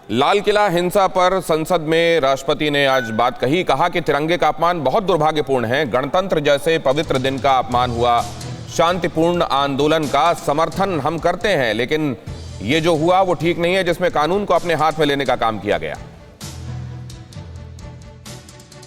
लाल किला हिंसा पर संसद में राष्ट्रपति ने आज बात कही। कहा कि तिरंगे का अपमान बहुत दुर्भाग्यपूर्ण है। गणतंत्र जैसे पवित्र दिन का अपमान हुआ। शांतिपूर्ण आंदोलन का समर्थन हम करते हैं, लेकिन ये जो हुआ वो ठीक नहीं है, जिसमें कानून को अपने हाथ में लेने का काम किया गया।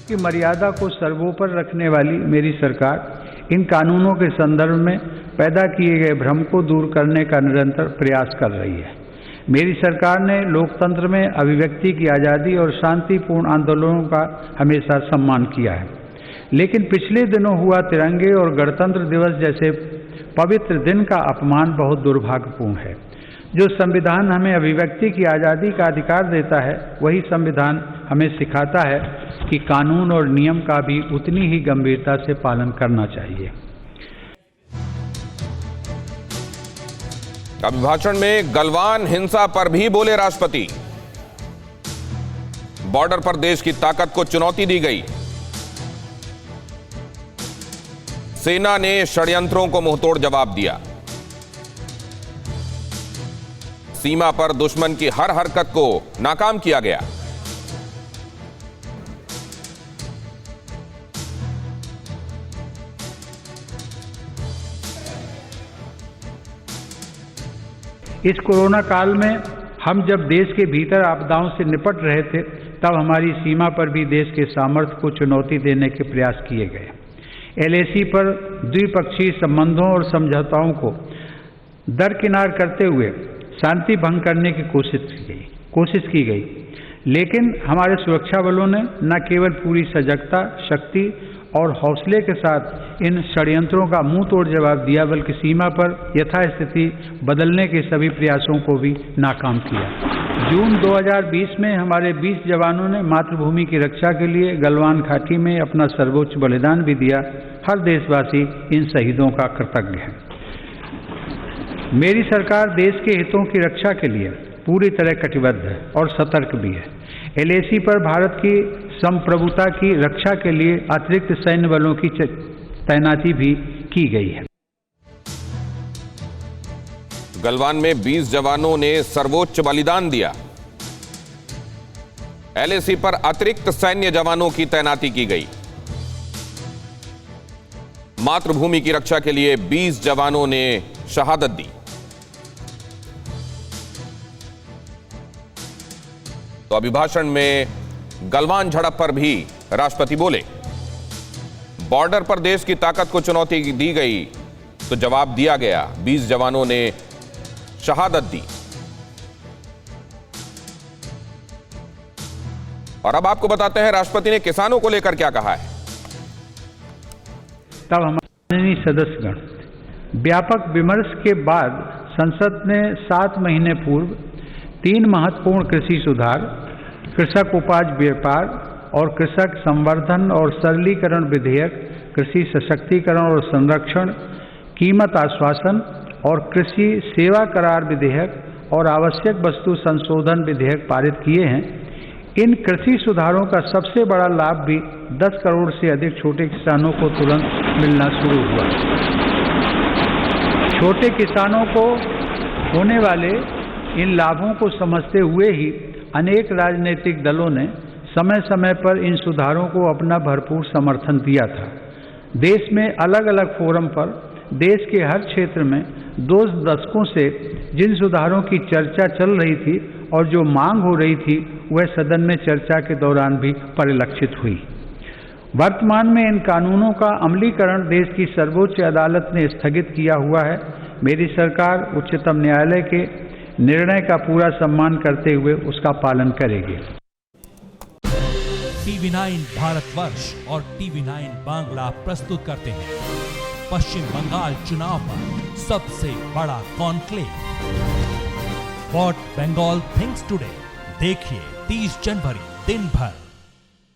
की मर्यादा को सर्वोपरि रखने वाली मेरी सरकार इन कानूनों के संदर्भ में पैदा किए गए भ्रम को दूर करने का निरंतर प्रयास कर रही है। मेरी सरकार ने लोकतंत्र में अभिव्यक्ति की आज़ादी और शांतिपूर्ण आंदोलनों का हमेशा सम्मान किया है, लेकिन पिछले दिनों हुआ तिरंगे और गणतंत्र दिवस जैसे पवित्र दिन का अपमान बहुत दुर्भाग्यपूर्ण है। जो संविधान हमें अभिव्यक्ति की आज़ादी का अधिकार देता है, वही संविधान हमें सिखाता है कि कानून और नियम का भी उतनी ही गंभीरता से पालन करना चाहिए। अभिभाषण में गलवान हिंसा पर भी बोले राष्ट्रपति। बॉर्डर पर देश की ताकत को चुनौती दी गई। सेना ने षड्यंत्रों को मुंहतोड़ जवाब दिया। सीमा पर दुश्मन की हर हरकत को नाकाम किया गया। इस कोरोना काल में हम जब देश के भीतर आपदाओं से निपट रहे थे, तब हमारी सीमा पर भी देश के सामर्थ्य को चुनौती देने के प्रयास किए गए। LAC पर द्विपक्षीय संबंधों और समझौताओं को दरकिनार करते हुए शांति भंग करने की कोशिश की गई, लेकिन हमारे सुरक्षा बलों ने न केवल पूरी सजगता, शक्ति और हौसले के साथ इन षड्यंत्रों का मुंह तोड़ जवाब दिया, बल्कि सीमा पर यथास्थिति बदलने के सभी प्रयासों को भी नाकाम किया। जून 2020 में हमारे 20 जवानों ने मातृभूमि की रक्षा के लिए गलवान घाटी में अपना सर्वोच्च बलिदान भी दिया। हर देशवासी इन शहीदों का कृतज्ञ है। मेरी सरकार देश के हितों की रक्षा के लिए पूरी तरह कटिबद्ध है और सतर्क भी है। LAC पर भारत की संप्रभुता की रक्षा के लिए अतिरिक्त सैन्य बलों की तैनाती भी की गई है। गलवान में 20 जवानों ने सर्वोच्च बलिदान दिया। LAC पर अतिरिक्त सैन्य जवानों की तैनाती की गई। मातृभूमि की रक्षा के लिए 20 जवानों ने शहादत दी। तो अभिभाषण में गलवान झड़प पर भी राष्ट्रपति बोले। बॉर्डर पर देश की ताकत को चुनौती दी गई तो जवाब दिया गया। 20 जवानों ने शहादत दी। और अब आपको बताते हैं राष्ट्रपति ने किसानों को लेकर क्या कहा है। तब हमारे सदस्यगण व्यापक विमर्श के बाद संसद ने 7 महीने पूर्व 3 महत्वपूर्ण कृषि सुधार, कृषक उपज व्यापार और कृषक संवर्धन और सरलीकरण विधेयक, कृषि सशक्तिकरण और संरक्षण, कीमत आश्वासन और कृषि सेवा करार विधेयक और आवश्यक वस्तु संशोधन विधेयक पारित किए हैं। इन कृषि सुधारों का सबसे बड़ा लाभ भी 10 करोड़ से अधिक छोटे किसानों को तुरंत मिलना शुरू हुआ। छोटे किसानों को होने वाले इन लाभों को समझते हुए ही अनेक राजनीतिक दलों ने समय समय पर इन सुधारों को अपना भरपूर समर्थन दिया था। देश में अलग अलग फोरम पर देश के हर क्षेत्र में 2 दशकों से जिन सुधारों की चर्चा चल रही थी और जो मांग हो रही थी, वह सदन में चर्चा के दौरान भी परिलक्षित हुई। वर्तमान में इन कानूनों का अमलीकरण देश की सर्वोच्च अदालत ने स्थगित किया हुआ है। मेरी सरकार उच्चतम न्यायालय के निर्णय का पूरा सम्मान करते हुए उसका पालन करेगी। TV9 भारतवर्ष और TV9 बांग्ला प्रस्तुत करते हैं पश्चिम बंगाल चुनाव पर सबसे बड़ा conclave, what Bengal thinks today. देखिए 30 जनवरी दिन भर